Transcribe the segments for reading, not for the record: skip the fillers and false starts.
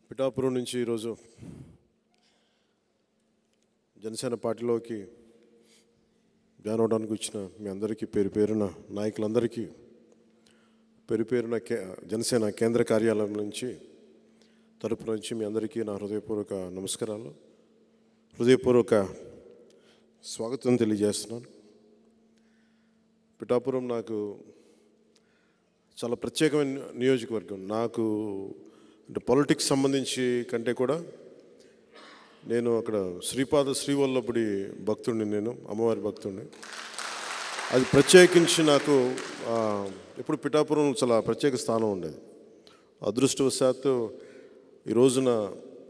పిఠాపురం నుంచి ఈరోజు జనసేన పార్టీలోకి జాయిన్ అవడానికి వచ్చిన మీ అందరికీ పేరు పేరున నాయకులందరికీ పేరు పేరున జనసేన కేంద్ర కార్యాలయం నుంచి తరపు నుంచి మీ అందరికీ నా హృదయపూర్వక నమస్కారాలు, హృదయపూర్వక స్వాగతం తెలియజేస్తున్నాను. పిఠాపురం నాకు చాలా ప్రత్యేకమైన నియోజకవర్గం. నాకు అంటే పాలిటిక్స్ సంబంధించి కంటే కూడా నేను అక్కడ శ్రీవల్లభుడి భక్తుడిని, నేను అమ్మవారి భక్తుడిని. అది ప్రత్యేకించి నాకు ఎప్పుడు పిఠాపురం చాలా ప్రత్యేక స్థానం ఉండేది. అదృష్టవశాత్తు ఈ రోజున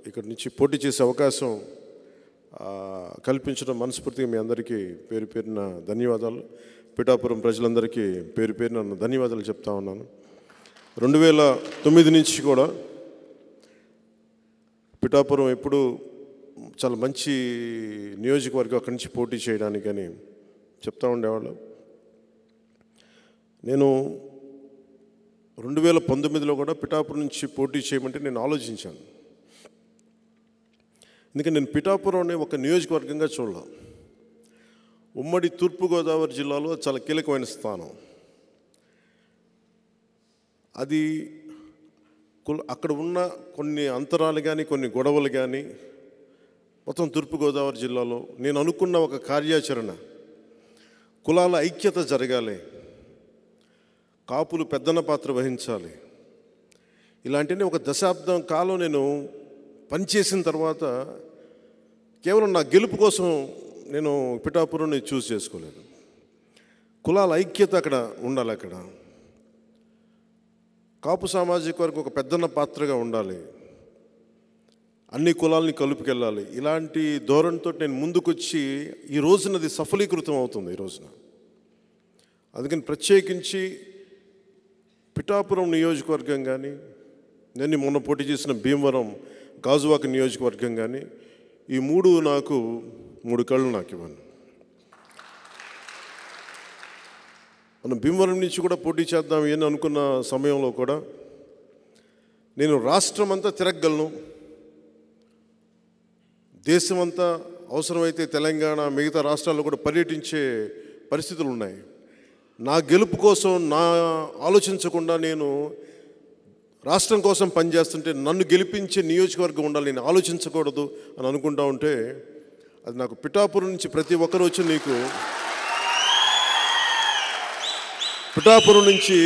ఇక్కడి నుంచి పోటీ చేసే అవకాశం కల్పించడం మనస్ఫూర్తిగా మీ అందరికీ పేరు పేరున ధన్యవాదాలు. పిఠాపురం ప్రజలందరికీ పేరు పేరున ధన్యవాదాలు చెప్తా ఉన్నాను. 2009 నుంచి కూడా పిఠాపురం ఎప్పుడు చాలా మంచి నియోజకవర్గం, అక్కడి నుంచి పోటీ చేయడానికని చెప్తా ఉండేవాళ్ళు. నేను 2019లో కూడా పిఠాపురం నుంచి పోటీ చేయమంటే నేను ఆలోచించాను. ఎందుకంటే నేను పిఠాపురం ఒక నియోజకవర్గంగా చూడాలి. ఉమ్మడి తూర్పుగోదావరి జిల్లాలో చాలా కీలకమైన స్థానం అది. అక్కడ ఉన్న కొన్ని అంతరాలు కానీ కొన్ని గొడవలు కానీ మొత్తం తూర్పుగోదావరి జిల్లాలో నేను అనుకున్న ఒక కార్యాచరణ, కులాల ఐక్యత జరగాలి, కాపులు పెద్దన్న పాత్ర వహించాలి, ఇలాంటివి ఒక దశాబ్దం కాలం నేను పనిచేసిన తర్వాత కేవలం నా గెలుపు కోసం నేను పిఠాపురాన్ని చూస్ చేసుకోలేదు. కులాల ఐక్యత అక్కడ ఉండాలి, అక్కడ కాపు సామాజిక వర్గం ఒక పెద్దన్న పాత్రగా ఉండాలి, అన్ని కులాలని కలుపుకెళ్ళాలి. ఇలాంటి ధోరణితో నేను ముందుకొచ్చి ఈ రోజున అది సఫలీకృతం అవుతుంది ఈ రోజున. అందుకని ప్రత్యేకించి పిఠాపురం నియోజకవర్గం కానీ, నేను మొన్న పోటీ చేసిన భీమవరం గాజువాక నియోజకవర్గం కానీ, ఈ నాకు 3 కళ్ళు నాకు ఇవ్వండి. మనం భీమవరం నుంచి కూడా పోటీ చేద్దాం అని అనుకున్న సమయంలో కూడా నేను రాష్ట్రం అంతా తిరగలను, దేశమంతా అవసరమైతే తెలంగాణ మిగతా రాష్ట్రాల్లో కూడా పర్యటించే పరిస్థితులు ఉన్నాయి. నా గెలుపు కోసం నా ఆలోచించకుండా నేను రాష్ట్రం కోసం పనిచేస్తుంటే నన్ను గెలిపించే నియోజకవర్గం ఉండాలి, నేను ఆలోచించకూడదు అని అనుకుంటా ఉంటే అది నాకు పిఠాపురం నుంచి ప్రతి ఒక్కరు వచ్చి నీకు పిఠాపురం నుంచి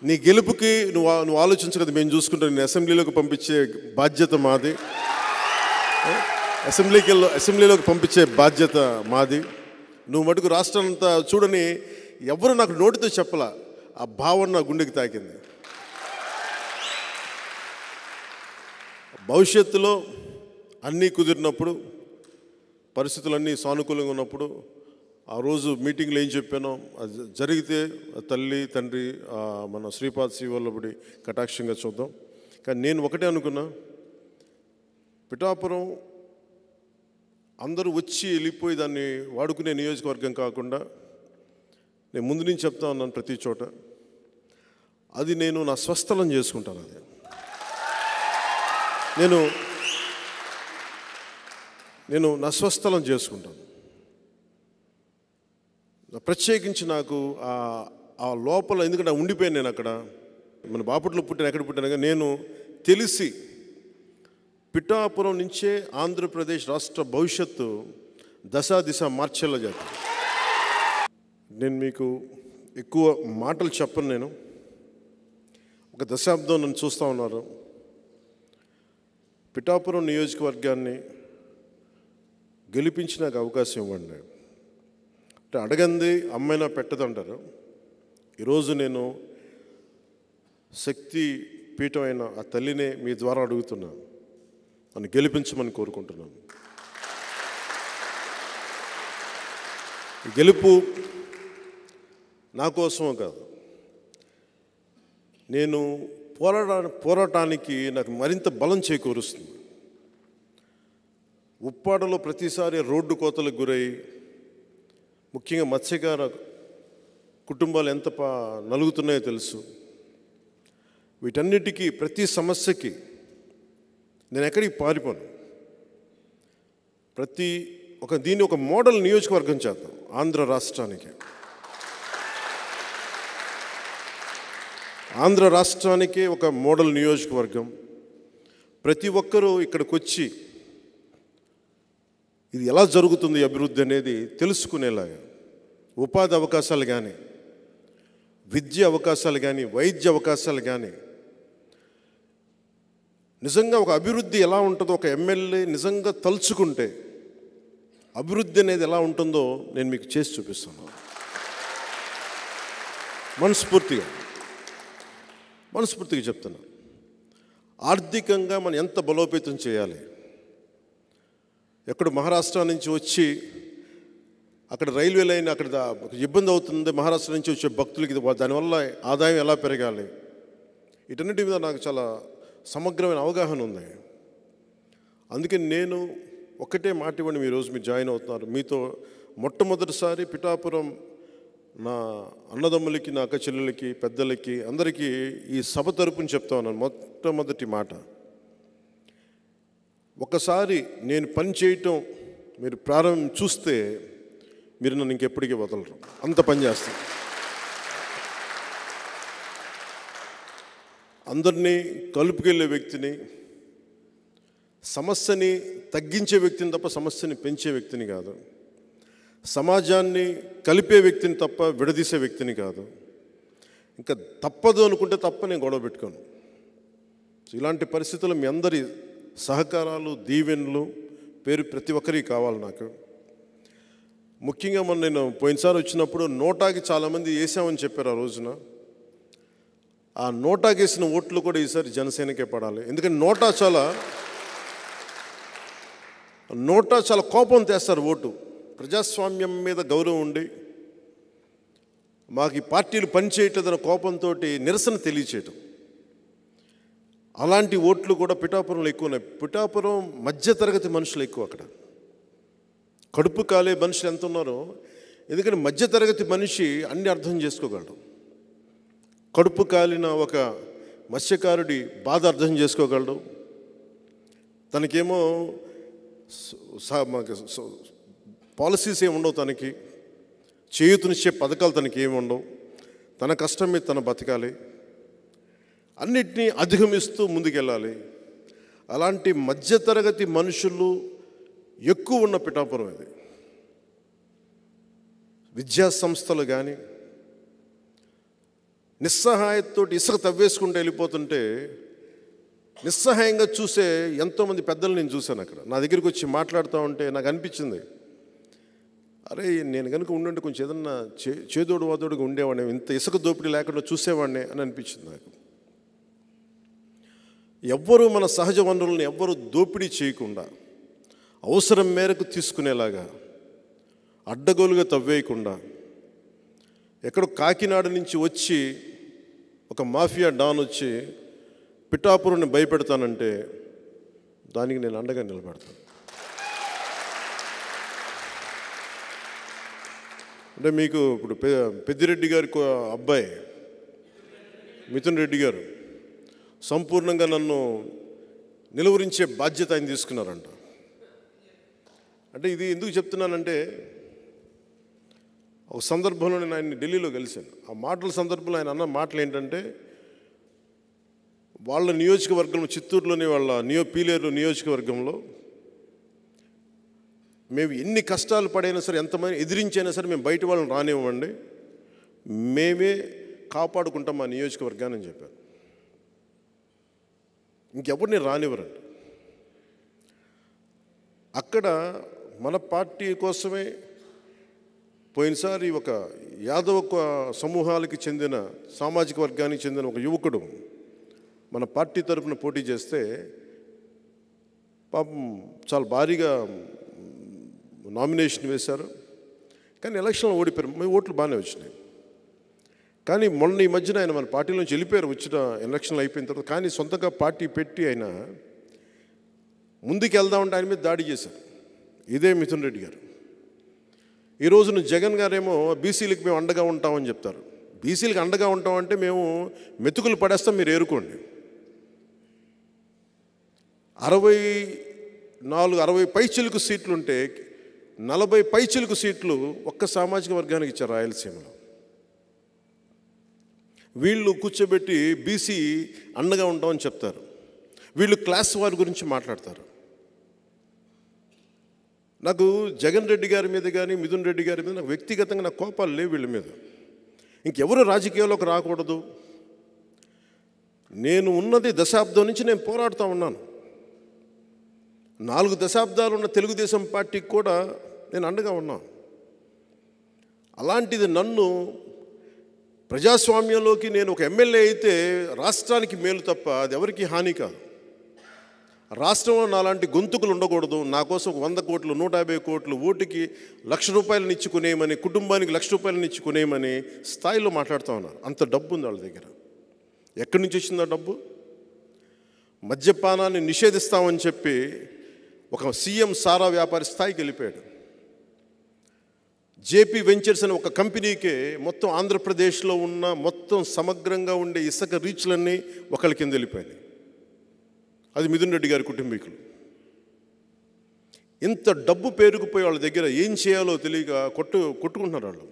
నీ గెలుపుకి నువ్వు ఆలోచించగలదు, మేము చూసుకుంటాం, నేను అసెంబ్లీలోకి పంపించే బాధ్యత మాది, అసెంబ్లీలోకి పంపించే బాధ్యత మాది. నువ్వు మటుకు రాష్ట్రం అంతా చూడని ఎవరు నాకు నోటితో చెప్పలా, ఆ భావన నా గుండెకి తాకింది. భవిష్యత్తులో అన్నీ కుదిరినప్పుడు, పరిస్థితులన్నీ సానుకూలంగా ఉన్నప్పుడు, ఆ రోజు మీటింగ్లో ఏం చెప్పానో అది జరిగితే తల్లి తండ్రి మన శ్రీవల్లభుడి కటాక్షంగా చూద్దాం. కానీ నేను ఒకటే అనుకున్నా, పిఠాపురం అందరూ వచ్చి వెళ్ళిపోయి దాన్ని వాడుకునే నియోజకవర్గం కాకుండా, నేను ముందు నుంచి చెప్తా ఉన్నాను ప్రతి చోట, అది నేను నా స్వస్థలం చేసుకుంటాను. అది నేను నా స్వస్థలం చేసుకుంటాను. ప్రత్యేకించి నాకు ఆ లోపల, ఎందుకంటే ఉండిపోయాను నేను అక్కడ, మన బాపట్లో పుట్టాను, ఎక్కడ పుట్టాను, నేను తెలిసి పిఠాపురం నుంచే ఆంధ్రప్రదేశ్ రాష్ట్ర భవిష్యత్తు దిశ మార్చేలా చేస్తాను. నేను మీకు ఎక్కువ మాటలు చెప్పను. నేను ఒక దశాబ్దం నన్ను చూస్తూ ఉన్నారు. పిఠాపురం నియోజకవర్గాన్ని గెలిపించి నాకు అవకాశం ఇవ్వండి. అంటే అడగంది అమ్మైనా పెట్టదంటారు. ఈరోజు నేను శక్తి పీఠమైన ఆ తల్లినే మీ ద్వారా అడుగుతున్నాను, నన్ను గెలిపించమని కోరుకుంటున్నాను. గెలుపు నా కోసమో కాదు, నేను పోరాటానికి నాకు మరింత బలం చేకూరుస్తుంది. ఉప్పాడలో ప్రతిసారి రోడ్డు కోతలకు గురై, ముఖ్యంగా మత్స్యకార కుటుంబాలు ఎంత నలుగుతున్నాయో తెలుసు. వీటన్నిటికీ ప్రతి సమస్యకి నేను ఎక్కడికి పారిపోను. దీన్ని ఒక మోడల్ నియోజకవర్గం చేద్దాం ఆంధ్ర రాష్ట్రానికి. ఆంధ్ర రాష్ట్రానికి ఒక మోడల్ నియోజకవర్గం. ప్రతి ఒక్కరూ ఇక్కడికి వచ్చి ఇది ఎలా జరుగుతుంది అభివృద్ధి అనేది తెలుసుకునేలాగా ఉపాధి అవకాశాలు కానీ, విద్య అవకాశాలు కానీ, వైద్య అవకాశాలు కానీ, నిజంగా ఒక అభివృద్ధి ఎలా ఉంటుందో ఒక ఎమ్మెల్యే నిజంగా తలుచుకుంటే అభివృద్ధి అనేది ఎలా ఉంటుందో నేను మీకు చేసి చూపిస్తాను. మనస్ఫూర్తిగా చెప్తున్నా. ఆర్థికంగా మనం ఎంత బలోపేతం చేయాలి. ఎక్కడ మహారాష్ట్ర నుంచి వచ్చి అక్కడ రైల్వే లైన్ అక్కడ ఇబ్బంది అవుతుంది, మహారాష్ట్ర నుంచి వచ్చే భక్తులకి దానివల్ల ఆదాయం ఎలా పెరగాలి, వీటన్నిటి మీద నాకు చాలా సమగ్రమైన అవగాహన ఉంది. అందుకే నేను ఒక్కటే మాట ఇవ్వండి, ఈరోజు మీరు జాయిన్ అవుతున్నారు. మీతో మొట్టమొదటిసారి పిఠాపురం నా అన్నదమ్ములకి, నా అక్క చెల్లెలకి, పెద్దలకి అందరికీ ఈ సభ తరపుని చెప్తా ఉన్నాను. మొట్టమొదటి మాట, ఒకసారి నేను పని చేయటం మీరు చూస్తే మీరు నన్ను ఇంకెప్పటికీ వదలరు, అంత పని చేస్తాను. అందరినీ కలుపుకెళ్ళే వ్యక్తిని, సమస్యని తగ్గించే వ్యక్తిని తప్ప సమస్యని పెంచే వ్యక్తిని కాదు. సమాజాన్ని కలిపే వ్యక్తిని తప్ప విడదీసే వ్యక్తిని కాదు. ఇంకా తప్పదు అనుకుంటే తప్ప నేను గొడవ పెట్టుకోను. ఇలాంటి పరిస్థితుల్లో మీ అందరి సహకారాలు, దీవెనలు ప్రతి ఒక్కరికి కావాలి నాకు. ముఖ్యంగా నేను పోయినసారి వచ్చినప్పుడు నోటాకి చాలామంది వేసామని చెప్పారు ఆ రోజున. ఆ నోటాకి వేసిన ఓట్లు కూడా ఈసారి జనసేనకే పడాలి. ఎందుకంటే నోటా చాలా కోపం తెస్తారు ఓటు. ప్రజాస్వామ్యం మీద గౌరవం ఉండి మాకు ఈ పార్టీలు పనిచేయట్లేదన్న కోపంతో నిరసన తెలియచేయటం, అలాంటి ఓట్లు కూడా పిఠాపురంలో ఎక్కువ ఉన్నాయి. పిఠాపురం మధ్యతరగతి మనుషులు ఎక్కువ. అక్కడ కడుపు కాలే మనుషులు ఎంత ఉన్నారో, ఎందుకంటే మధ్యతరగతి మనిషి అన్ని అర్థం చేసుకోగలడు. కడుపు కాలిన ఒక మత్స్యకారుడి బాధ అర్థం చేసుకోగలడు. తనకేమో పాలసీస్ ఏమి ఉండవు, తనకి చేయూతనిచ్చే పథకాలు తనకి ఏమి ఉండవు. తన కష్టం మీద తను బతకాలి, అన్నిటినీ అధిగమిస్తూ ముందుకెళ్ళాలి. అలాంటి మధ్యతరగతి మనుషులు ఎక్కువ ఉన్న పిఠాపురం ఇది. విద్యా సంస్థలు కానీ నిస్సహాయతతో ఇసుక తవ్వేసుకుంటూ వెళ్ళిపోతుంటే నిస్సహాయంగా చూసే ఎంతోమంది పెద్దలు నేను చూశాను. అక్కడ నా దగ్గరికి వచ్చి మాట్లాడుతూ ఉంటే నాకు అనిపించింది, అరే నేను కనుక ఉండుంటే కొంచెం ఏదన్నా చేదోడు వాదోడుగా ఉండేవాడిని, ఇంత ఇసుక దోపిడీ లేకుండా చూసేవాడిని అని అనిపించింది నాకు. ఎవ్వరూ మన సహజ వనరులను ఎవ్వరూ దోపిడీ చేయకుండా అవసరం మేరకు తీసుకునేలాగా, అడ్డగోలుగా తవ్వేయకుండా, ఎక్కడో కాకినాడ నుంచి వచ్చి ఒక మాఫియా డాన్ వచ్చి పిఠాపురాన్ని భయపెడతానంటే దానికి నేను అండగా నిలబెడతాను. అంటే మీకు ఇప్పుడు పెద్దిరెడ్డి గారి అబ్బాయి మిథున్ రెడ్డి గారు సంపూర్ణంగా నన్ను నిలువరించే బాధ్యత ఆయన తీసుకున్నారంట. అంటే ఇది ఎందుకు చెప్తున్నానంటే, ఒక సందర్భంలో నేను ఆయన్ని ఢిల్లీలో కలిశాను. ఆ మాటల సందర్భంలో ఆయన అన్న మాటలు ఏంటంటే, వాళ్ళ నియోజకవర్గంలో చిత్తూరులోని వాళ్ళ పీలేరు నియోజకవర్గంలో మేము ఎన్ని కష్టాలు పడైనా సరే, ఎంతమంది ఎదిరించైనా సరే మేము బయట వాళ్ళని రానివ్వండి, మేమే కాపాడుకుంటాం మా నియోజకవర్గాన్ని అని చెప్పారు. ఇంకెవరిని రానివ్వరండి. అక్కడ మన పార్టీ కోసమే పోయినసారి ఒక యాదవ సమూహాలకి చెందిన, సామాజిక వర్గానికి చెందిన ఒక యువకుడు మన పార్టీ తరఫున పోటీ చేస్తే పాపం చాలా భారీగా నామినేషన్ వేశారు. కానీ ఎలక్షన్లో ఓడిపోయారు. మీ ఓట్లు బాగానే వచ్చినాయి. కానీ మొన్న ఈ మధ్యన ఆయన మన పార్టీ నుంచి వెళ్ళిపోయారు, వచ్చిన ఎలక్షన్లు అయిపోయిన తర్వాత. కానీ సొంతంగా పార్టీ పెట్టి ఆయన ముందుకు వెళ్దామంటే ఆయన మీద దాడి చేశారు. ఇదే మిథున్ రెడ్డి గారు. ఈ రోజున జగన్ గారేమో బీసీలకు మేము అండగా ఉంటామని చెప్తారు. బీసీలకు అండగా ఉంటామంటే మేము మెతుకులు పడేస్తాం, మీరు ఏరుకోండి. 60 పైచిలుకు సీట్లుంటే 40 పైచిలుకు సీట్లు ఒక్క సామాజిక వర్గానికి ఇచ్చారు రాయలసీమలో. వీళ్ళు కూర్చోబెట్టి బీసీ అండగా ఉంటామని చెప్తారు. వీళ్ళు క్లాస్ వారి గురించి మాట్లాడతారు. నాకు జగన్ రెడ్డి గారి మీద కానీ మిథున్ రెడ్డి గారి మీద నాకు వ్యక్తిగతంగా నాకు కోపాలు లేవు వీళ్ళ మీద. ఇంకెవరు రాజకీయాల్లోకి రాకూడదు. నేను ఉన్నది దశాబ్దం నుంచి నేను పోరాడుతూ ఉన్నాను. 4 దశాబ్దాలు ఉన్న తెలుగుదేశం పార్టీకి కూడా నేను అండగా ఉన్నాను. అలాంటిది నన్ను ప్రజాస్వామ్యంలోకి నేను ఒక ఎమ్మెల్యే అయితే రాష్ట్రానికి మేలు తప్ప అది ఎవరికి హాని కాదు. రాష్ట్రంలో నాలాంటి గొంతుకులు ఉండకూడదు. నా కోసం 100 కోట్లు 150 కోట్లు ఓటుకి ₹1,00,000 ఇచ్చుకునేయమని, కుటుంబానికి ₹1,00,000 ఇచ్చుకునేయమని స్థాయిలో మాట్లాడుతూ ఉన్నారు. అంత డబ్బు ఉంది వాళ్ళ దగ్గర. ఎక్కడి నుంచి వచ్చింది ఆ డబ్బు? మద్యపానాన్ని నిషేధిస్తామని చెప్పి ఒక సీఎం సారా వ్యాపారి స్థాయికి వెళ్ళిపోయాడు. జేపీ వెంచర్స్ అనే ఒక కంపెనీకే మొత్తం ఆంధ్రప్రదేశ్లో ఉన్న మొత్తం సమగ్రంగా ఉండే ఇసుక రీచ్లన్నీ ఒకళ్ళ కింద వెళ్ళిపోయినాయి. అది మిథున్ రెడ్డి గారి కుటుంబీకులు. ఇంత డబ్బు పేరుకుపోయి వాళ్ళ దగ్గర ఏం చేయాలో తెలియక కొట్టుకుంటున్నారు వాళ్ళు.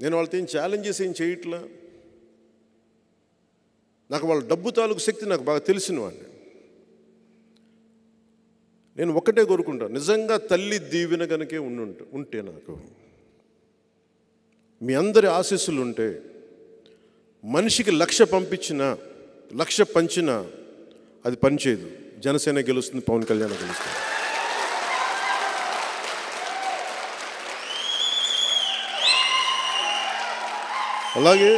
నేను వాళ్ళతో ఏం ఛాలెంజ్ చేసి ఏం చేయట్లా. నాకు వాళ్ళ డబ్బు తాలూకు శక్తి నాకు బాగా తెలిసిన వాడిని. నేను ఒక్కటే కోరుకుంటాను, నిజంగా తల్లి దీవెన కనుకే ఉంటే నాకు మీ అందరి ఆశీస్సులు ఉంటే మనిషికి 1,00,000 పంపించినా 1,00,000 పంచినా అది పనిచేయదు. జనసేన గెలుస్తుంది, పవన్ కళ్యాణ్ గెలుస్తుంది. అలాగే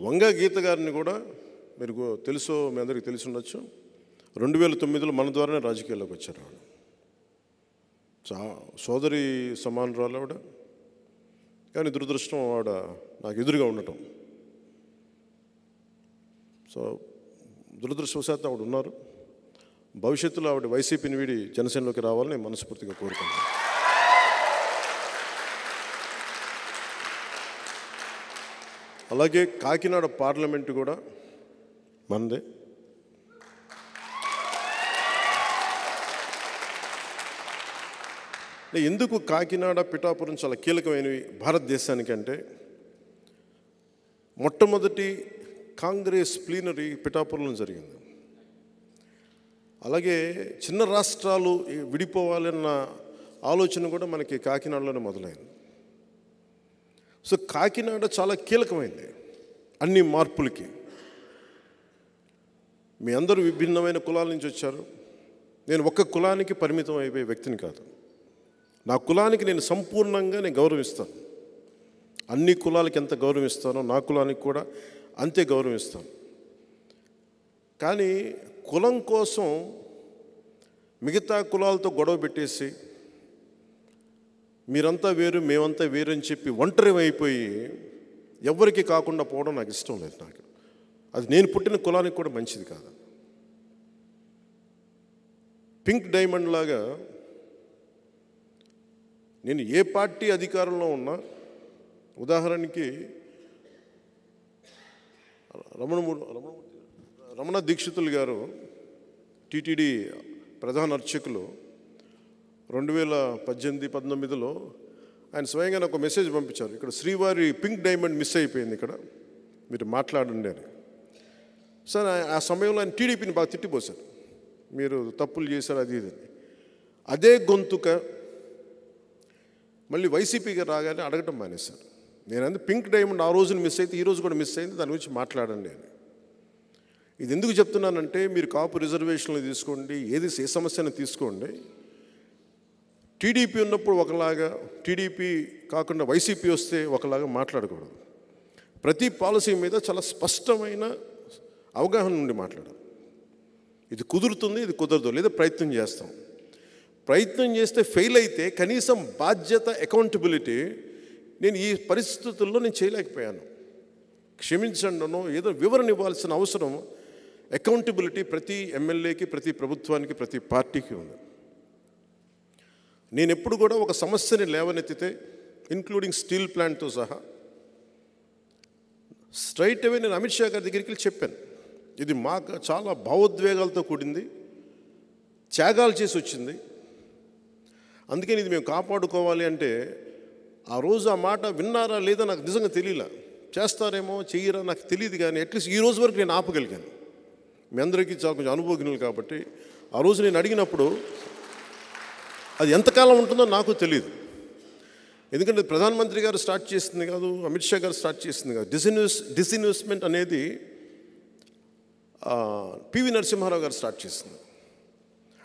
వంగా గీత గారిని కూడా మీరు తెలుసో, మీ అందరికీ తెలిసి ఉండొచ్చు, 2009లో మన ద్వారానే రాజకీయాల్లోకి వచ్చారు. సోదరి సమానురాలు ఆవిడ. కానీ దురదృష్టం ఆవిడ నాకు ఎదురుగా ఉండటం. సో దురదృష్టవశాత్తు ఆవిడ ఉన్నారు. భవిష్యత్తులో ఆవిడ వైసీపీని వీడి జనసేనలోకి రావాలని మనస్ఫూర్తిగా కోరుకుంటున్నాను. అలాగే కాకినాడ పార్లమెంటు కూడా మనదే. ఎందుకు కాకినాడ పిఠాపురం చాలా కీలకమైనవి భారతదేశానికి అంటే, మొట్టమొదటి కాంగ్రెస్ ప్లీనరీ పిఠాపురంలో జరిగింది. అలాగే చిన్న రాష్ట్రాలు విడిపోవాలన్న ఆలోచన కూడా మనకి కాకినాడలోనే మొదలైంది. సో కాకినాడ చాలా కీలకమైంది అన్ని మార్పులకి. మీ అందరూ విభిన్నమైన కులాల నుంచి వచ్చారు. నేను ఒక్క కులానికి పరిమితం అయిపోయే వ్యక్తిని కాదు. నా కులానికి నేను సంపూర్ణంగా గౌరవిస్తాను. అన్ని కులాలకి ఎంత గౌరవిస్తానో నా కులానికి కూడా అంతే గౌరవిస్తాను. కానీ కులం కోసం మిగతా కులాలతో గొడవ పెట్టేసి మీరంతా వేరు మేమంతా వేరు అని చెప్పి ఒంటరి అయిపోయి ఎవరికి కాకుండా పోవడం నాకు ఇష్టం లేదు. నాకు అది నేను పుట్టిన కులానికి కూడా మంచిది కాదు. పింక్ డైమండ్ లాగా నేను ఏ పార్టీ అధికారంలో ఉన్నా, ఉదాహరణకి రమణ దీక్షితులు గారు టీటీడీ ప్రధాన అర్చకులు 2018-19లో ఆయన స్వయంగా నాకు మెసేజ్ పంపించారు. ఇక్కడ శ్రీవారి పింక్ డైమండ్ మిస్ అయిపోయింది, ఇక్కడ మీరు మాట్లాడండి అని. సార్ ఆ సమయంలో ఆయన టీడీపీని బాగా తిట్టిపోశారు, మీరు తప్పులు చేశారు అది ఇది. అదే గొంతుక మళ్ళీ వైసీపీగా రాగానే అడగటం మానేశారు. నేను పింక్ డైమండ్ ఆ రోజున మిస్ అయితే ఈ రోజు కూడా మిస్ అయింది, దాని గురించి మాట్లాడండి అని. ఇది ఎందుకు చెప్తున్నానంటే, మీరు కాపు రిజర్వేషన్లు తీసుకోండి, ఏ సమస్యను తీసుకోండి, టీడీపీ ఉన్నప్పుడు ఒకలాగా, టీడీపీ కాకుండా వైసీపీ వస్తే ఒకలాగా మాట్లాడకూడదు. ప్రతి పాలసీ మీద చాలా స్పష్టమైన అవగాహన నుండి మాట్లాడాలి. ఇది కుదురుతుంది, ఇది కుదరదు, లేదా ప్రయత్నం చేస్తాం. ప్రయత్నం చేస్తే ఫెయిల్ అయితే కనీసం బాధ్యత, అకౌంటబిలిటీ నేను ఈ పరిస్థితుల్లో నేను చేయలేకపోయాను, క్షమించండినో ఏదో వివరణ ఇవ్వాల్సిన అవసరం, అకౌంటబిలిటీ ప్రతి ఎమ్మెల్యేకి, ప్రతి ప్రభుత్వానికి, ప్రతి పార్టీకి ఉంది. నేను ఎప్పుడు కూడా ఒక సమస్యని లేవనెత్తితే, ఇంక్లూడింగ్ స్టీల్ ప్లాంట్తో సహా, స్ట్రైట్ అవే నేను అమిత్ షా గారి దగ్గరికి వెళ్ళి చెప్పాను, ఇది మాకు చాలా భావోద్వేగాలతో కూడింది, త్యాగాలు చేసి వచ్చింది. అందుకని ఇది మేము కాపాడుకోవాలి అంటే ఆ రోజు ఆ మాట విన్నారా లేదా నాకు నిజంగా తెలియలా. చేస్తారేమో చెయ్యరా నాకు తెలియదు, కానీ అట్లీస్ట్ ఈ రోజు వరకు నేను ఆపగలిగాను. మీ అందరికీ చాలా కొంచెం అనుభవజ్ఞులు కాబట్టి ఆ రోజు నేను అడిగినప్పుడు అది ఎంతకాలం ఉంటుందో నాకు తెలియదు. ఎందుకంటే ప్రధానమంత్రి గారు స్టార్ట్ చేసింది కాదు, అమిత్ షా గారు స్టార్ట్ చేసింది కాదు. డిస్ఇన్వెస్ట్మెంట్ అనేది పివి నరసింహారావు గారు స్టార్ట్ చేసింది.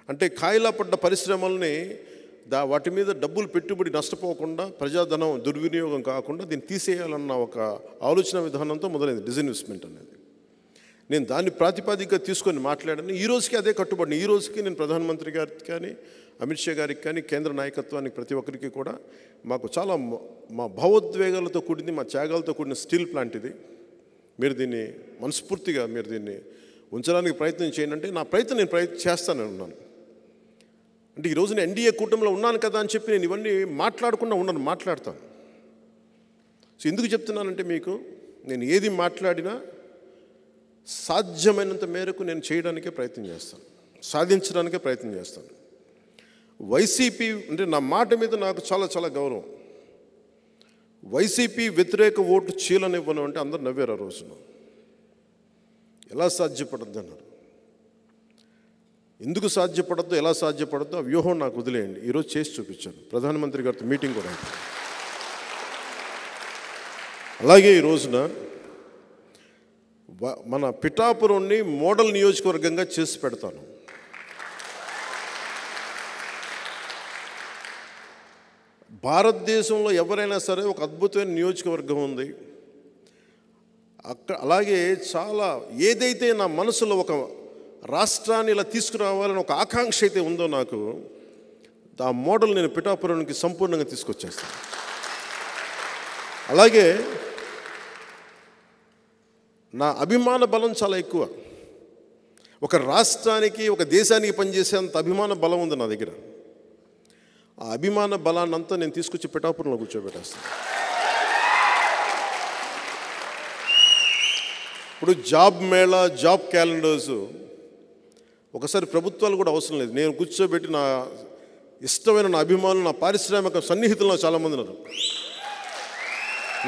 అంటే కాయిలా పడ్డ పరిశ్రమల్ని వాటి మీద డబ్బులు పెట్టుబడి నష్టపోకుండా, ప్రజాధనం దుర్వినియోగం కాకుండా దీన్ని తీసేయాలన్న ఒక ఆలోచన విధానంతో మొదలైంది డిస్ఇన్వెస్ట్మెంట్ అనేది. నేను దాన్ని ప్రాతిపదికగా తీసుకొని మాట్లాడాను. ఈ రోజుకి అదే కట్టుబడి. ఈ రోజుకి నేను ప్రధానమంత్రి గారికి కానీ, అమిత్ షా గారికి కానీ, కేంద్ర నాయకత్వానికి ప్రతి ఒక్కరికి కూడా మాకు చాలా మా భావోద్వేగాలతో కూడింది, మా త్యాగాలతో కూడిన స్టీల్ ప్లాంట్ ఇది. మీరు దీన్ని మనస్ఫూర్తిగా మీరు దీన్ని ఉంచడానికి ప్రయత్నం చేయండి అంటే నా ప్రయత్నం నేను చేస్తానని ఉన్నాను. అంటే ఈరోజు నేను ఎన్డీఏ కూటమిలో ఉన్నాను కదా అని చెప్పి నేను ఇవన్నీ మాట్లాడకుండా ఉండను, మాట్లాడతాను. సో ఎందుకు చెప్తున్నానంటే మీకు నేను ఏది మాట్లాడినా సాధ్యమైనంత మేరకు నేను చేయడానికే ప్రయత్నం చేస్తాను, సాధించడానికే ప్రయత్నం చేస్తాను. వైసీపీ అంటే నా మాట మీద నాకు చాలా చాలా గౌరవం. వైసీపీ వ్యతిరేక ఓటు చీలనివ్వను అంటే అందరు నవ్వారు ఆ రోజున. ఎలా సాధ్యపడద్దు అన్నారు. ఎందుకు సాధ్యపడద్దు, ఎలా సాధ్యపడద్దు ఆ వ్యూహం నాకు వదిలేయండి. ఈరోజు చేసి చూపించాను. ప్రధానమంత్రి గారితో మీటింగ్ కూడా అయింది. అలాగే ఈ రోజున మన పిఠాపురంని మోడల్ నియోజకవర్గంగా చేసి పెడతాను. భారతదేశంలో ఎవరైనా సరే ఒక అద్భుతమైన నియోజకవర్గం ఉంది అక్కడ. అలాగే చాలా ఏదైతే నా మనసులో ఒక రాష్ట్రాన్ని ఇలా తీసుకురావాలని ఒక ఆకాంక్ష అయితే ఉందో నాకు, ఆ మోడల్ నేను పిఠాపురానికి సంపూర్ణంగా తీసుకొచ్చేస్తాను. అలాగే నా అభిమాన బలం చాలా ఎక్కువ. ఒక రాష్ట్రానికి, ఒక దేశానికి పనిచేసేంత అభిమాన బలం ఉంది నా దగ్గర. ఆ అభిమాన బలాన్ని అంతా నేను తీసుకొచ్చి పిఠాపురంలో కూర్చోబెట్టేస్తాను. ఇప్పుడు జాబ్ మేళా, జాబ్ క్యాలెండర్స్ ఒకసారి ప్రభుత్వాలు కూడా అవసరం లేదు. నేను కూర్చోబెట్టి నా ఇష్టమైన నా అభిమానులు, నా పారిశ్రామిక సన్నిహితులు చాలామంది ఉన్నారు.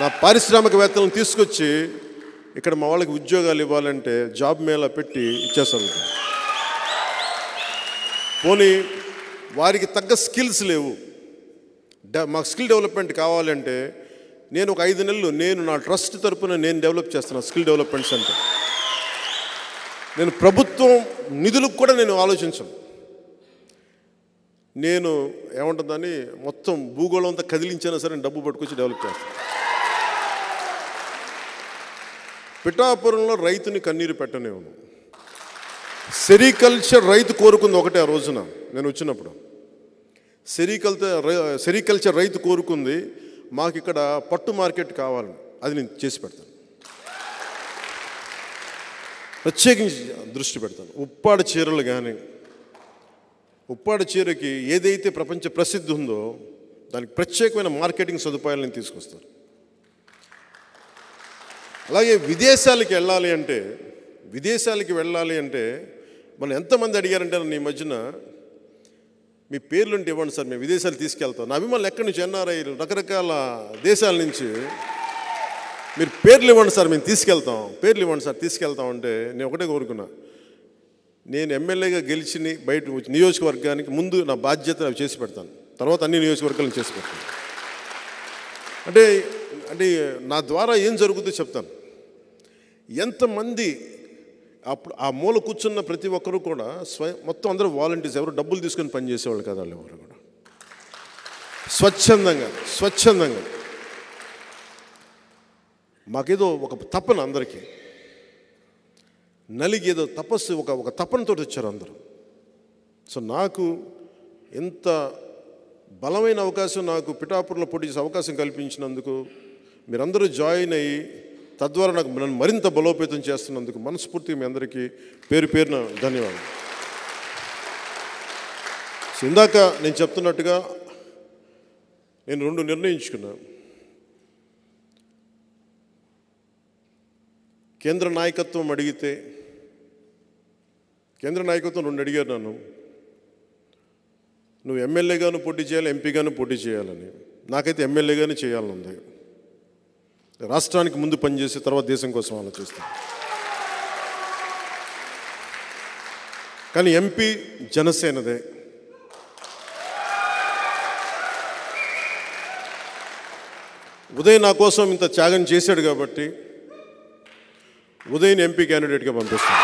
నా పారిశ్రామికవేత్తలను తీసుకొచ్చి ఇక్కడ మా వాళ్ళకి ఉద్యోగాలు ఇవ్వాలంటే జాబ్ మేళా పెట్టి ఇచ్చేస్తాను. పోనీ వారికి తగ్గ స్కిల్స్ లేవు, మాకు స్కిల్ డెవలప్మెంట్ కావాలంటే నేను ఒక 5 నెలలు నేను నా ట్రస్ట్ తరపున నేను డెవలప్ చేస్తున్నాను స్కిల్ డెవలప్మెంట్ సెంటర్. నేను ప్రభుత్వం నిధులకు కూడా నేను ఆలోచించను. నేను ఏమంటుందని మొత్తం భూగోళం అంతా కదిలించినా సరే డబ్బు పట్టుకొచ్చి డెవలప్ చేస్తాను. పిఠాపురంలో రైతుని కన్నీరు పెట్టనేవును. సెరికల్చర్ రైతు కోరుకుంది ఒకటే ఆ రోజున నేను వచ్చినప్పుడు. సెరికల్చర్ రైతు కోరుకుంది మాకు ఇక్కడ పట్టు మార్కెట్ కావాలని. అది నేను చేసి పెడతాను, ప్రత్యేకించి దృష్టి పెడతాను. ఉప్పాడ చీరలు కానీ, ఉప్పాడ చీరకి ఏదైతే ప్రపంచ ప్రసిద్ధి ఉందో దానికి ప్రత్యేకమైన మార్కెటింగ్ సదుపాయాలు నేను తీసుకొస్తాను. అలాగే విదేశాలకి వెళ్ళాలి అంటే మనం ఎంతమంది అడిగారంటే నన్ను ఈ మధ్యన మీ పేర్లు ఉంటే ఇవ్వండి సార్, మేము విదేశాలు తీసుకెళ్తాం. నా అభిమానులు ఎక్కడి నుంచి, ఎన్ఆర్ఐలు రకరకాల దేశాల నుంచి, మీరు పేర్లు ఇవ్వండి సార్ మేము తీసుకెళ్తాం, పేర్లు ఇవ్వండి సార్ తీసుకెళ్తాం అంటే నేను ఒకటే కోరుకున్నా. నేను ఎమ్మెల్యేగా గెలిచి బయట నియోజకవర్గానికి ముందు నా బాధ్యత అవి చేసి పెడతాను, తర్వాత అన్ని నియోజకవర్గాలను చేసి పెడతాను. అంటే నా ద్వారా ఏం జరుగుతుందో చెప్తాను. ఎంతమంది అప్పుడు ఆ మూల కూర్చున్న ప్రతి ఒక్కరూ కూడా మొత్తం అందరూ వాలంటీర్స్, ఎవరు డబ్బులు తీసుకొని పనిచేసేవాళ్ళు కదా, వాళ్ళు ఎవరు కూడా స్వచ్ఛందంగా మాకేదో ఒక తపన, అందరికీ నలిగి ఏదో తపస్సు, ఒక తపనతో వచ్చారు అందరూ. సో నాకు ఎంత బలమైన అవకాశం, నాకు పిఠాపురంలో పోటీ చేసే అవకాశం కల్పించినందుకు మీరందరూ జాయిన్ అయ్యి తద్వారా నన్ను మరింత బలోపేతం చేస్తున్నందుకు మనస్ఫూర్తిగా మీ అందరికీ పేరు పేరున ధన్యవాదాలు. సో ఇందాక నేను చెప్తున్నట్టుగా నేను 2 నిర్ణయించుకున్నాను. కేంద్ర నాయకత్వం అడిగితే కేంద్ర నాయకత్వం 2 అడిగారు నన్ను, నువ్వు ఎమ్మెల్యేగాను పోటీ చేయాలి, ఎంపీగాను పోటీ చేయాలని. నాకైతే ఎమ్మెల్యేగానే చేయాలని ఉంది. రాష్ట్రానికి ముందు పనిచేసి తర్వాత దేశం కోసం ఆలోచిస్తాను. కానీ ఎంపీ జనసేనదే. ఉదయ్ నా కోసం ఇంత త్యాగం చేశాడు కాబట్టి ఉదయ్ని ఎంపీ క్యాండిడేట్గా పంపిస్తాను.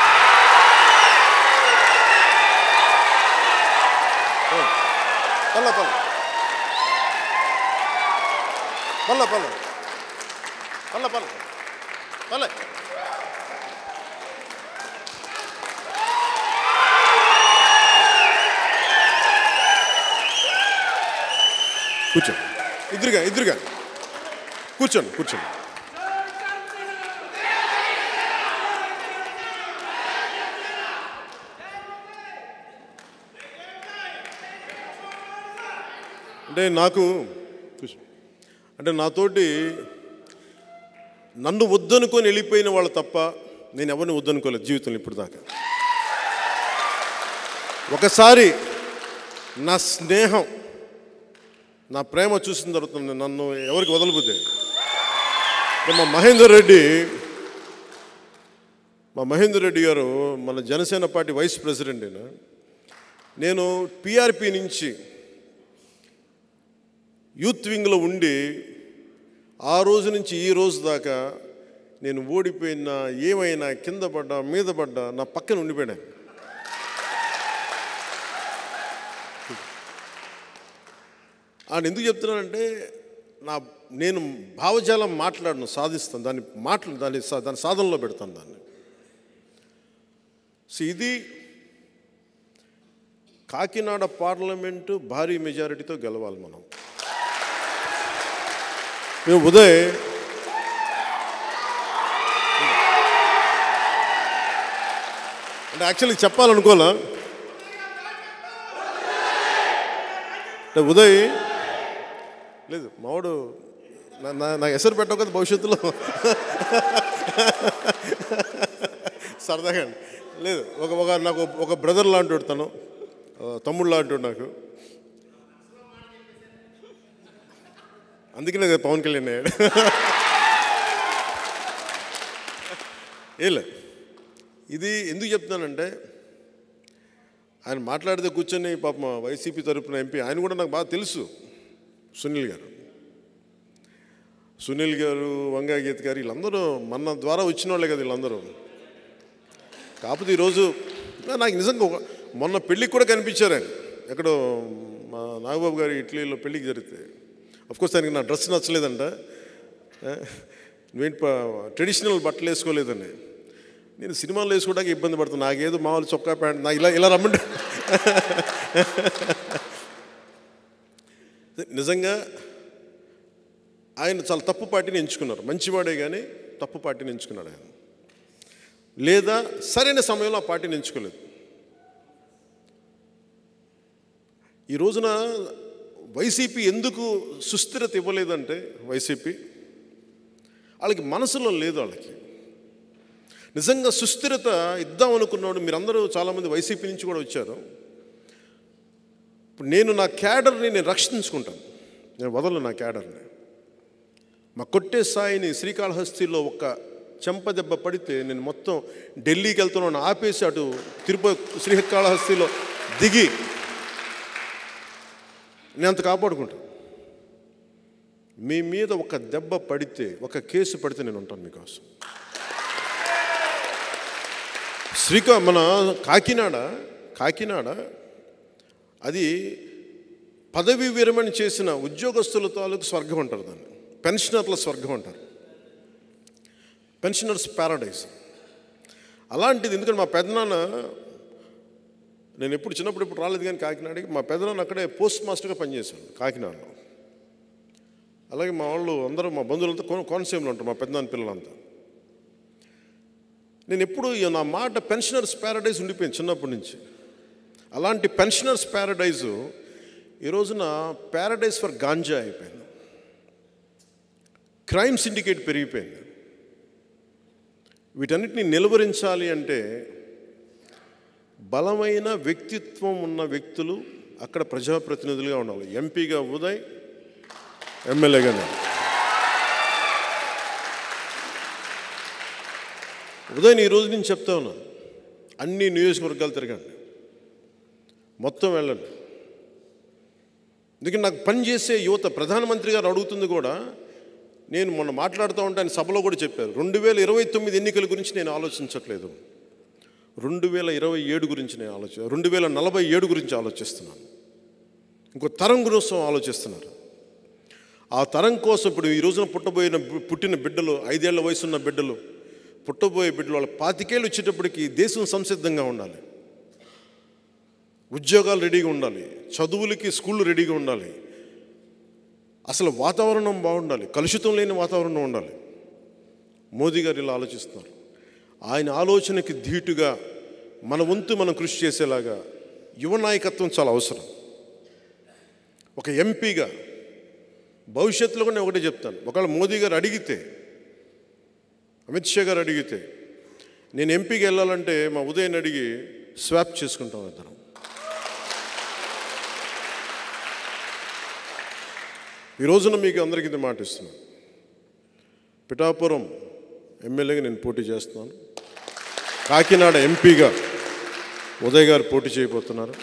పల్ల పల్ల పల్ల పల్ల పల్ల పల్ల పల్ల కూర్చోండి, ఇద్దరుగా కూర్చోండి. అంటే నాతోటి నన్ను వద్దనుకొని వెళ్ళిపోయిన వాళ్ళు తప్ప నేను ఎవరిని వద్దనుకోలేదు జీవితంలో ఇప్పుడు దాకా. ఒకసారి నా స్నేహం, నా ప్రేమ చూసిన తర్వాత నన్ను ఎవరికి వదలబోతే మా మహేందర్ రెడ్డి గారు మన జనసేన పార్టీ వైస్ ప్రెసిడెంట్ అయినా, నేను పిఆర్పి నుంచి యూత్ వింగ్లో ఉండి ఆ రోజు నుంచి ఈ రోజు దాకా నేను ఓడిపోయినా ఏమైనా కింద పడ్డా మీద పడ్డా నా పక్కన ఉండిపోయాను. ఆయన ఎందుకు చెప్తున్నానంటే నేను భావజాలం మాట్లాడను, సాధిస్తాను దాన్ని సాధనలో పెడతాను దాన్ని. సో ఇది కాకినాడ పార్లమెంటు భారీ మెజారిటీతో గెలవాలి మనం. ఉదయ్ అంటే యాక్చువల్లీ చెప్పాలనుకోలే, అంటే ఉదయ్ లేదు మావాడు నాకు ఎసరు పెట్టవు కదా భవిష్యత్తులో సరదాగా లేదు. నాకు ఒక బ్రదర్ లాంటి తను, తమ్ముడు లాంటి నాకు. అందుకనే పవన్ కళ్యాణ్ అయ్యాడు. ఏలే ఇది ఎందుకు చెప్తున్నానంటే, ఆయన మాట్లాడితే కూర్చొని పాపం వైసీపీ తరపున ఎంపీ ఆయన కూడా నాకు బాగా తెలుసు, సునీల్ గారు వంగా గీత గారు వీళ్ళందరూ మన ద్వారా వచ్చిన వాళ్ళే కదా వీళ్ళందరూ. కాకపోతే ఈరోజు నాకు నిజంగా మొన్న పెళ్ళికి కూడా కనిపించారు ఆయన ఎక్కడో మా నాగబాబు గారి ఇటలీలో పెళ్ళికి జరిగితే. అఫ్కోర్స్ ఆయనకి నా డ్రెస్ నచ్చలేదంట, నువ్వేంటి ట్రెడిషనల్ బట్టలు వేసుకోలేదని. నేను సినిమాలు వేసుకోవడానికి ఇబ్బంది పడుతున్నాను, నాకేదో మామూలు చొక్కా ప్యాంట్ నా ఇలా రమ్మంటే. నిజంగా ఆయన చాలా తప్పు పార్టీని ఎంచుకున్నారు. మంచివాడే కానీ తప్పు పార్టీని ఎంచుకున్నాడు ఆయన, లేదా సరైన సమయంలో ఆ పార్టీని ఎంచుకోలేదు. ఈ రోజున వైసీపీ ఎందుకు సుస్థిరత ఇవ్వలేదంటే, వైసీపీ వాళ్ళకి మనసులో లేదు. వాళ్ళకి నిజంగా సుస్థిరత ఇద్దాం అనుకున్నాడు. మీరందరూ చాలామంది వైసీపీ నుంచి కూడా వచ్చారు. ఇప్పుడు నేను నా క్యాడర్ని నేను రక్షించుకుంటాను, నేను వదలను నా క్యాడర్ని. మా కొట్టే సాయిని శ్రీకాళహస్తిలో ఒక చెంపదెబ్బ పడితే నేను మొత్తం ఢిల్లీకి వెళ్తున్నాను ఆపేసి అటు తిరుపతి శ్రీకాళహస్తిలో దిగి నేను అంత కాపాడుకుంటాను. మీ మీద ఒక దెబ్బ పడితే, ఒక కేసు పడితే నేను ఉంటాను మీకోసం. మన కాకినాడ అది పదవి విరమణ చేసిన ఉద్యోగస్తుల తాలూకు స్వర్గం అంటారు, దాన్ని పెన్షనర్ల స్వర్గం అంటారు, పెన్షనర్స్ ప్యారడైజ్. అలాంటిది ఎందుకంటే మా పెద్దనాన్న, నేను ఎప్పుడు చిన్నప్పుడు ఇప్పుడు రాలేదు కానీ కాకినాడకి, మా పెద్దనాన్న అక్కడే పోస్ట్ మాస్టర్గా పనిచేశాడు కాకినాడలో. అలాగే మా వాళ్ళు అందరూ, మా బంధువులంతా కోనసీమలో ఉంటారు, మా పెద్దనాన్న పిల్లలంతా. నేను ఎప్పుడు నా మాట పెన్షనర్స్ ప్యారడైజ్ ఉండిపోయింది చిన్నప్పటి నుంచి. అలాంటి పెన్షనర్స్ ప్యారడైజు ఈ రోజున ప్యారడైజ్ ఫర్ గాంజా అయిపోయింది. క్రైమ్ సిండికేట్ బలమైన వ్యక్తిత్వం ఉన్న వ్యక్తులు అక్కడ ప్రజాప్రతినిధులుగా ఉండాలి. ఎంపీగా ఉదయ్, ఎమ్మెల్యేగా నేను. ఉదయ్ని ఈరోజు నేను చెప్తా ఉన్నాను, అన్ని నియోజకవర్గాలు తిరగండి, మొత్తం వెళ్ళండి. ఎందుకంటే నాకు పనిచేసే యువత, ప్రధానమంత్రి గారు అడుగుతుంది కూడా, నేను మొన్న మాట్లాడుతూ ఉంటే ఆయన సభలో కూడా చెప్పారు, 2029 ఎన్నికల గురించి నేను ఆలోచించట్లేదు, 2027 గురించి నేను 2047 గురించి ఆలోచిస్తున్నాను. ఇంకో తరం గురించి ఆలోచిస్తున్నారు. ఆ తరం కోసం ఇప్పుడు ఈ రోజున పుట్టిన బిడ్డలు, 5 ఏళ్ల వయసున్న బిడ్డలు, పుట్టబోయే బిడ్డలు, వాళ్ళ 25 ఏళ్ళు వచ్చేటప్పటికి దేశం సంసిద్ధంగా ఉండాలి, ఉద్యోగాలు రెడీగా ఉండాలి, చదువులకి స్కూళ్ళు రెడీగా ఉండాలి, అసలు వాతావరణం బాగుండాలి, కలుషితం లేని వాతావరణం ఉండాలి. మోదీ గారు ఇలా ఆలోచిస్తున్నారు. ఆయన ఆలోచనకి ధీటుగా మన వంతు మనం కృషి చేసేలాగా యువ నాయకత్వం చాలా అవసరం. ఒక ఎంపీగా భవిష్యత్తులో కూడా నేను ఒకటే చెప్తాను, ఒకవేళ మోదీ గారు అడిగితే, అమిత్ షా గారు అడిగితే, నేను ఎంపీకి వెళ్ళాలంటే మా ఉదయని అడిగి స్వాప్ చేసుకుంటాం ఇద్దరం. ఈ రోజున మీకు అందరికీ ఇది మాట ఇస్తున్నాను, పిఠాపురం ఎమ్మెల్యేగా నేను పోటీ చేస్తున్నాను, కాకినాడ ఎంపీగా ఉదయ్ గారు పోటీ చేయబోతున్నారు.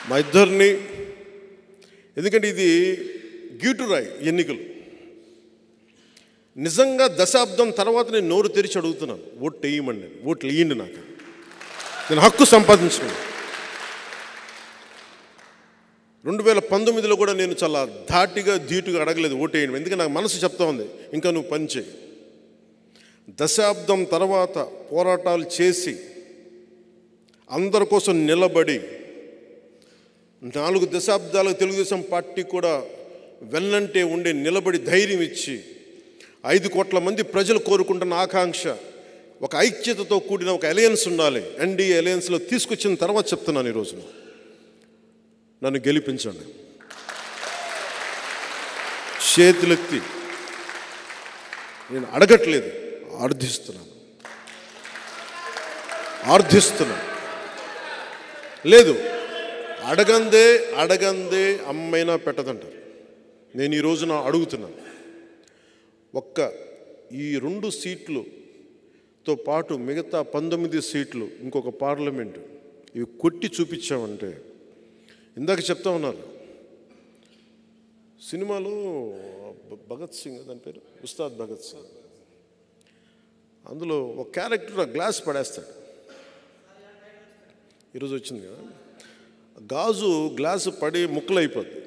మా ఇద్దరిని, ఎందుకంటే ఇది గీటురాయి ఎన్నికలు, నిజంగా దశాబ్దం తర్వాత నేను నోరు తెరిచి అడుగుతున్నాను, ఓట్లు వేయమండి, ఓట్లు వేయండి, నాకు నేను హక్కు సంపాదించుకున్నాను. 2019లో కూడా నేను చాలా ధాటిగా ధీటుగా అడగలేదు ఓటేయండి, ఎందుకంటే నాకు మనసు చెప్తా ఉంది, ఇంకా నువ్వు పని చేయి. దశాబ్దం తర్వాత పోరాటాలు చేసి అందరి కోసం నిలబడి 4 దశాబ్దాలకు తెలుగుదేశం పార్టీ కూడా వెన్నంటే ఉండే నిలబడి ధైర్యం ఇచ్చి 5 కోట్ల మంది ప్రజలు కోరుకుంటున్న ఆకాంక్ష, ఒక ఐక్యతతో కూడిన ఒక అలయన్స్ ఉండాలి, ఎన్డీఏ అలయన్స్లో తీసుకొచ్చిన తర్వాత చెప్తున్నాను, ఈరోజున నన్ను గెలిపించండి. చేతులెత్తి నేను అడగట్లేదు, ఆర్థిస్తున్నాను. లేదు, అడగందే అమ్మైనా పెట్టదంటారు. నేను ఈ రోజున అడుగుతున్నాను, ఈ 2 సీట్లుతో పాటు మిగతా 19 సీట్లు, ఇంకొక పార్లమెంటు, ఇవి కొట్టి చూపించామంటే, ఇందాక చెప్తా ఉన్నారు సినిమాలో భగత్ సింగ్, దాని పేరు ఉస్తాద్ భగత్ సింగ్, అందులో ఒక క్యారెక్టర్ ఆ గ్లాస్ పడేస్తాడు. ఈరోజు వచ్చింది కదా, గ్లాసు పడి ముక్కలు అయిపోద్ది.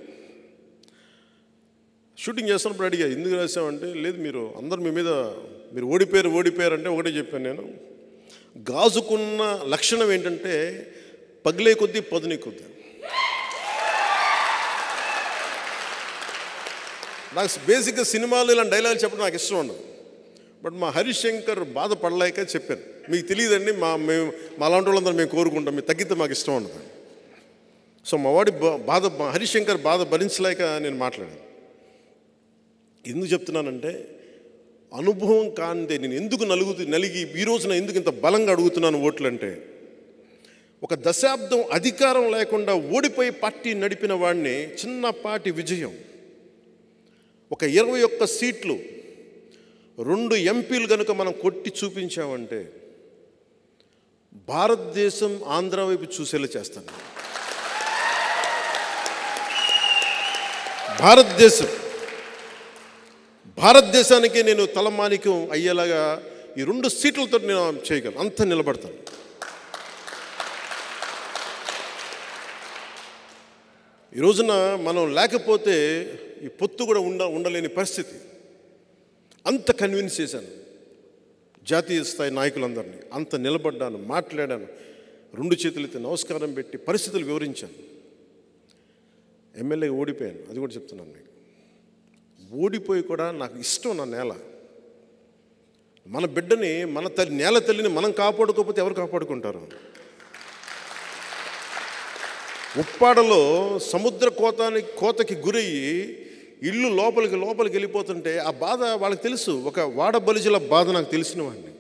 షూటింగ్ చేస్తున్నప్పుడు అడిగా, ఎందుకు రాసామంటే, లేదు మీరు అందరు మీ మీద మీరు ఓడిపోయారు అంటే ఒకటే చెప్పాను నేను, గాజుకున్న లక్షణం ఏంటంటే పగిలే కొద్దీ పదునే కొద్దీ. నాకు బేసిక్గా సినిమాలు ఇలాంటి డైలాగులు చెప్పడం నాకు ఇష్టం ఉండదు. బట్ మా హరీష్ శంకర్ బాధపడలేక చెప్పాను, మీకు తెలియదండి, మా అలాంటి వాళ్ళందరూ మేము కోరుకుంటాం, మీరు తగ్గితే మాకు ఇష్టం ఉండదు. సో మా వాడి హరీష్ శంకర్ బాధ భరించలేక నేను మాట్లాడాను. ఎందుకు చెప్తున్నానంటే, అనుభవం కాందే నేను ఎందుకు నలిగి ఈ రోజున ఎందుకు ఇంత బలంగా అడుగుతున్నాను ఓట్లు అంటే, ఒక దశాబ్దం అధికారం లేకుండా ఓడిపోయి పార్టీ నడిపిన వాడిని చిన్నపాటి విజయం, ఒక 21 సీట్లు, 2 ఎంపీలు కనుక మనం కొట్టి చూపించామంటే భారతదేశం ఆంధ్ర వైపు చూసేలా చేస్తాను. భారతదేశానికి నేను తలమానికం అయ్యేలాగా ఈ 2 సీట్లతో నేను చేయగలను, అంత నిలబడతాను. ఈ రోజున మనం లేకపోతే ఈ పొత్తు కూడా ఉండలేని పరిస్థితి. అంత కన్విన్స్ చేశాను జాతీయ స్థాయి నాయకులందరినీ, అంత నిలబడ్డాను, మాట్లాడాను, 2 చేతులెత్తి నమస్కారం పెట్టి పరిస్థితులు వివరించాను. ఎమ్మెల్యేగా ఓడిపోయాను, అది కూడా చెప్తున్నాను మీకు. ఓడిపోయి కూడా నాకు ఇష్టం, నా నేల, మన బిడ్డని, మన నేల తల్లిని మనం కాపాడుకోకపోతే ఎవరు కాపాడుకుంటారు? ఉప్పాడలో సముద్ర కోతకి గురయ్యి ఇల్లు లోపలికి వెళ్ళిపోతుంటే ఆ బాధ వాళ్ళకి తెలుసు. ఒక వాడ బలిజల బాధ నాకు తెలిసిన వాడిని.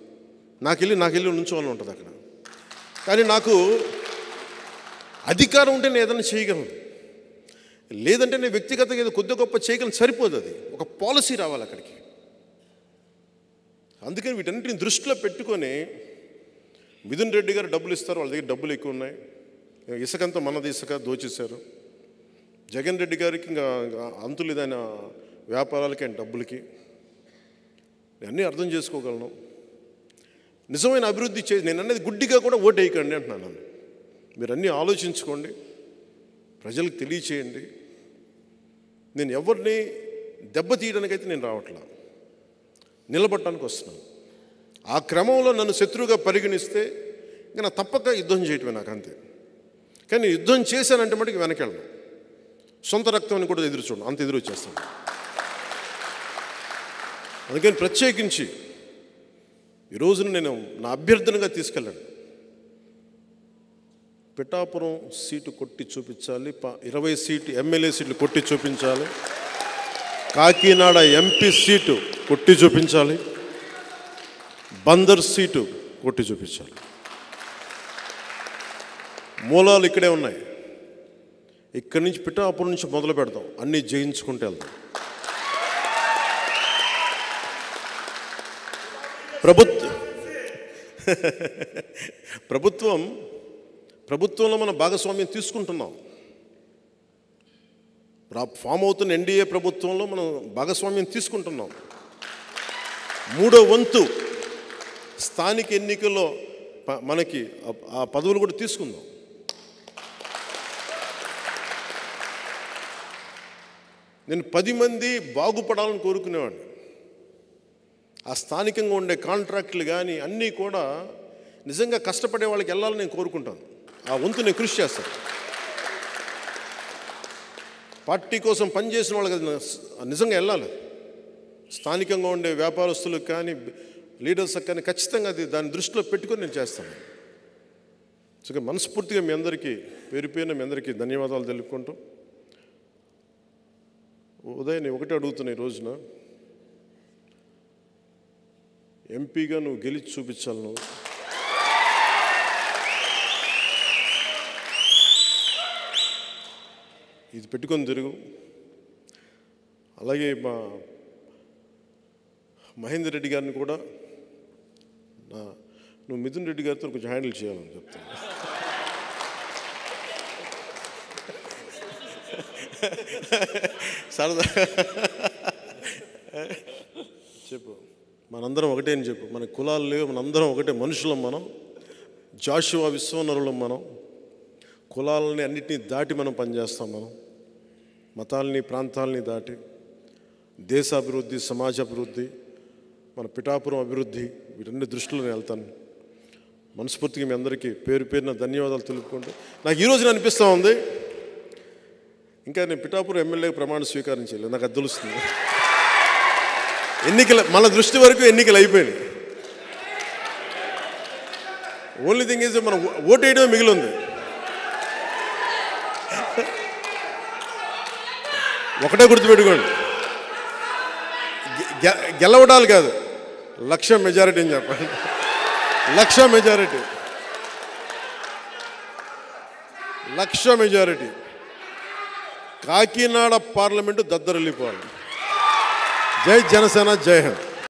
నాకెళ్ళి నుంచోవాలని ఉంటుంది అక్కడ. కానీ నాకు అధికారం ఉంటే నేను ఏదైనా చేయగలను, లేదంటే నేను వ్యక్తిగతంగా ఏదో కొద్ది గొప్ప చేయగలను, సరిపోదు. అది ఒక పాలసీ రావాలి అక్కడికి. అందుకని వీటన్నిటిని దృష్టిలో పెట్టుకొని మిథున్ రెడ్డి గారు డబ్బులు ఇస్తారు, వాళ్ళ దగ్గర డబ్బులు ఎక్కువ ఉన్నాయి, ఇసుకంతా మనది ఇసుక దోచేశారు. జగన్ రెడ్డి గారికి ఇంకా అంతులు ఇదైన వ్యాపారాలకి అండ్ డబ్బులకి. నేను అన్నీ అర్థం చేసుకోగలను. నిజమైన అభివృద్ధి నేను అనేది గుడ్డిగా కూడా ఓటు వేయకండి అంటున్నాను. మీరు అన్నీ ఆలోచించుకోండి, ప్రజలకు తెలియచేయండి. నేను ఎవరిని దెబ్బతీయడానికైతే నేను రావట్లా, నిలబడటానికి వస్తున్నాను. ఆ క్రమంలో నన్ను శత్రువుగా పరిగణిస్తే ఇంకా నా తప్పక యుద్ధం చేయటమే నాకు, అంతే. కానీ యుద్ధం చేశానంటే మటుకు వెనకెళ్ళను, సొంత రక్తాన్ని కూడా ఎదురు చూడను, అంత ఎదురు వచ్చేస్తాను. అందుకని ప్రత్యేకించి ఈరోజున నేను నా అభ్యర్థనగా తీసుకెళ్ళాను. పిఠాపురం సీటు కొట్టి చూపించాలి, 20 సీటు ఎమ్మెల్యే సీట్లు కొట్టి చూపించాలి, కాకినాడ ఎంపీ సీటు కొట్టి చూపించాలి, బందర్ సీటు కొట్టి చూపించాలి. మూలాలు ఇక్కడే ఉన్నాయి. ఇక్కడి నుంచి పిఠాపురం నుంచి మొదలు పెడతాం, అన్నీ జయించుకుంటూ వెళ్తాం. ప్రభుత్వంలో మనం భాగస్వామ్యం తీసుకుంటున్నాం. ఫామ్ అవుతున్న ఎన్డీఏ ప్రభుత్వంలో మనం భాగస్వామ్యం తీసుకుంటున్నాం. 3వ వంతు స్థానిక ఎన్నికల్లో మనకి ఆ పదవులు కూడా తీసుకుందాం. నేను 10 మంది బాగుపడాలని కోరుకునేవాడిని. ఆ స్థానికంగా ఉండే కాంట్రాక్టులు కానీ అన్నీ కూడా నిజంగా కష్టపడే వాళ్ళకి వెళ్ళాలని నేను కోరుకుంటాను. ఆ వంతు నేను కృషి చేస్తాను. పార్టీ కోసం పనిచేసిన వాళ్ళకి నిజంగా వెళ్ళాలి. స్థానికంగా ఉండే వ్యాపారస్తులకు కానీ లీడర్స్కి కానీ ఖచ్చితంగా దాన్ని దృష్టిలో పెట్టుకొని నేను చేస్తాను. సో మనస్ఫూర్తిగా మీ అందరికీ పేరుపైన మీ అందరికీ ధన్యవాదాలు తెలుపుకుంటూ, ఉదయం నేను ఒకటే అడుగుతున్నా, ఈ రోజున ఎంపీగా నువ్వు గెలిచి చూపించాలి. నువ్వు ఇది పెట్టుకొని తిరుగు. అలాగే మా మహేందర్ రెడ్డి గారిని కూడా నువ్వు మిథున్ రెడ్డి గారితో కొంచెం హ్యాండిల్ చేయాలని చెప్తాను. సరదా చెప్పు, మనందరం ఒకటే అని చెప్పు. మన కులాలు లేవు, మనందరం ఒకటే మనుషులం. మనం జాషువా విశ్వనరులం. మనం కులాలని అన్నిటినీ దాటి మనం పనిచేస్తాం. మనం మతాలని ప్రాంతాలని దాటి దేశాభివృద్ధి, సమాజాభివృద్ధి, మన పిఠాపురం అభివృద్ధి, వీటన్ని దృష్టిలో నేను వెళ్తాను. మనస్ఫూర్తిగా మీ అందరికీ పేరున ధన్యవాదాలు తెలుపుకుంటూ, నాకు ఈరోజు అనిపిస్తూ ఉంది, ఇంకా నేను పిఠాపురం ఎమ్మెల్యేగా ప్రమాణ స్వీకారం చేయలేదు. నాకు అది తెలుస్తుంది. ఎన్నికలు మన దృష్టి వరకు ఎన్నికలు అయిపోయినాయి. ఓన్లీ థింగ్ ఈజ్ మనం ఓటు వేయడమే మిగిలి ఉంది. ఒకటే గుర్తుపెట్టుకోండి, గెలవడాలు కాదు, 1,00,000 మెజారిటీ అని చెప్పండి. 1,00,000 మెజారిటీ, 1,00,000 మెజారిటీ. కాకినాడ పార్లమెంటు దద్దరిల్లిపోవాలి. జై జనసేన, జై హింద్.